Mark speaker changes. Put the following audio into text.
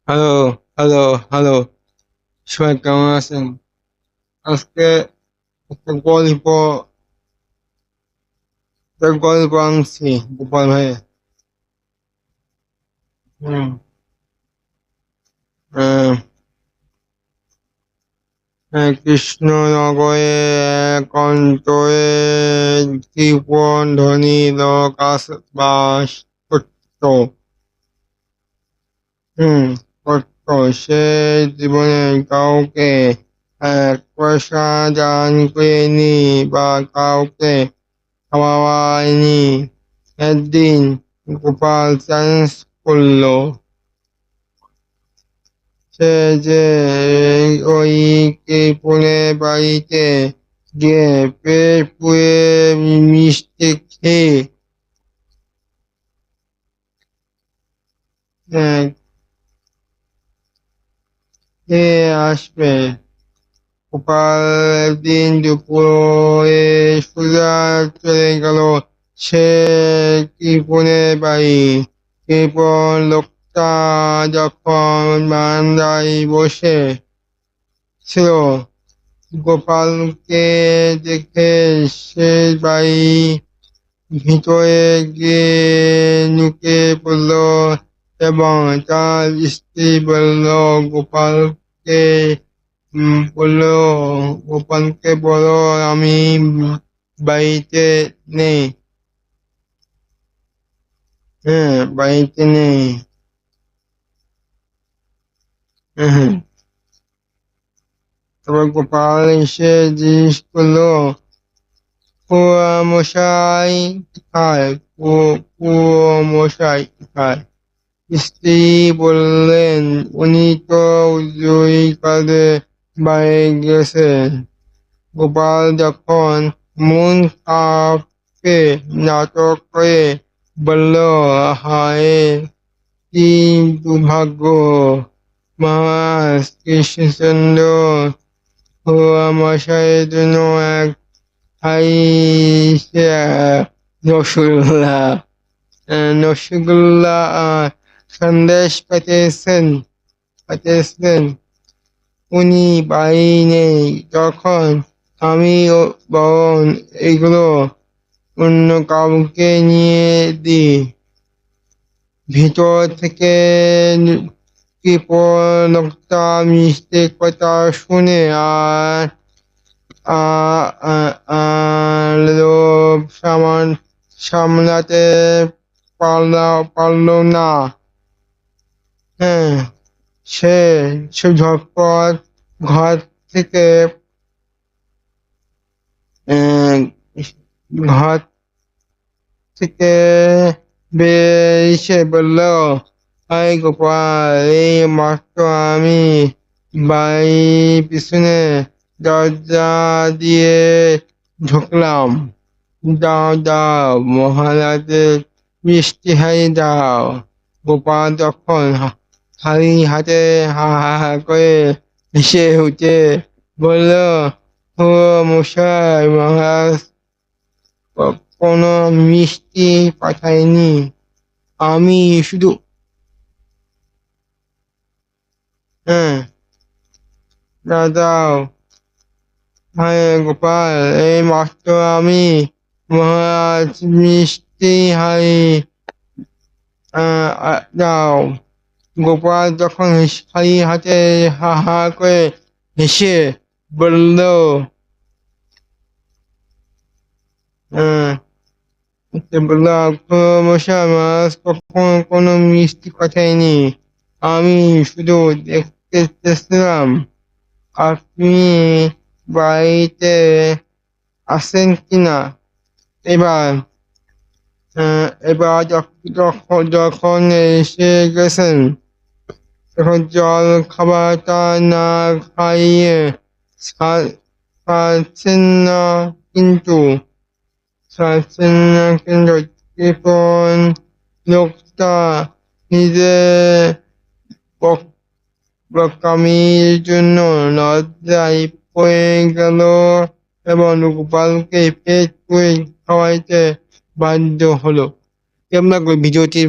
Speaker 1: Hello, hello, hello. সবাই কেমন আছেন? আজকে একটা গল্প আনছি গোপাল ভাই। হুম, আহ, কৃষ্ণনগরে এক অঞ্চলে কৃপণ ধনী লোক বাস করত। হুম, করত। সে জীবনে কাউকে এক পয়সা দান করেনি বা কাউকে খাওয়ায়নি। একদিন গোপাল চান্স করলো সে যে ওই কৃপণের বাড়িতে গিয়ে পেট পুড়ে মিষ্টি খেয়ে আহ, খেয়ে আসবে। গোপাল একদিন দুপুরে সোজা চলে গেল সে কৃপণের বাড়ি। কৃপণ লোকটা যখন বারান্দায় বসে ছিল গোপালকে দেখে সে বাড়ির ভিতরে গিয়ে ঢুকে পড়ল এবং তার স্ত্রী গোপালকে বলল গোপালকে বলো আমি বাড়িতে নেই। হ্যাঁ, বাড়িতে নেই। হ্যাঁ, হ্যাঁ। তারপর গোপাল এসে জিজ্ঞেস করলো মশাই কোথায়? মশাই কোথায়? স্ত্রী বললেন উনি তো দুই কাজে বাইরে গেছেন। গোপাল যখন মন খাপে নাটক করে বলল হায় কি দুর্ভাগ্য! মহারাজ কৃষ্ণচন্দ্র মশাইয়ের জন্য এক হাই রসগোল্লা রসগোল্লা সন্দেশ পাঠিয়েছেন। উনি বাড়ি নেই। তখন আমি বরং এগুলো অন্য কাউকে নিয়ে দিই। ভিতর থেকে কৃপণতা মিষ্টি কথা শুনে আর লোভ সামলাতে পারল না। হ্যাঁ, সে সে ঝটপট ঘর থেকে আহ, ঘর থেকে বেরিয়ে বলল হাই গোপাল, এই মাত্র আমি বাড়ির পিছনে দরজা দিয়ে ঢুকলাম। দাও মহারাজের মিষ্টি হাড়ি দাও। গোপাল তখন খালি হাতে হা হা হা করে হেসে উঠে বলল ও মশাই, মহারাজ কোনো মিষ্টি পাঠায়নি। আমি শুধু হ্যাঁ দাদাও হ্যাঁ গোপাল, এই মাত্র আমি মহারাজ মিষ্টি হাড়ি দাও। গোপাল তখন খালি হাতে হা হা করে হেসে বলল আহ বলল মশাই, মহারাজ কখনো কোনো মিষ্টি পাঠায়নি। আমি শুধু দেখতে চেয়েছিলাম আপনি বাড়িতে আছেন কিনা। এবার এবার যখন এসে গেছেন তখন জল খাবারটা না খাইয়ে ছাড়ছেন না কিন্তু কৃপণ লোকটা নিজের বোকামির জন্য লজ্জায় পড়ে গেল এবং গোপালকে পেট পুড়ে খাওয়াইতে বাধ্য হলো। কেমন লাগলো ভিডিওটি?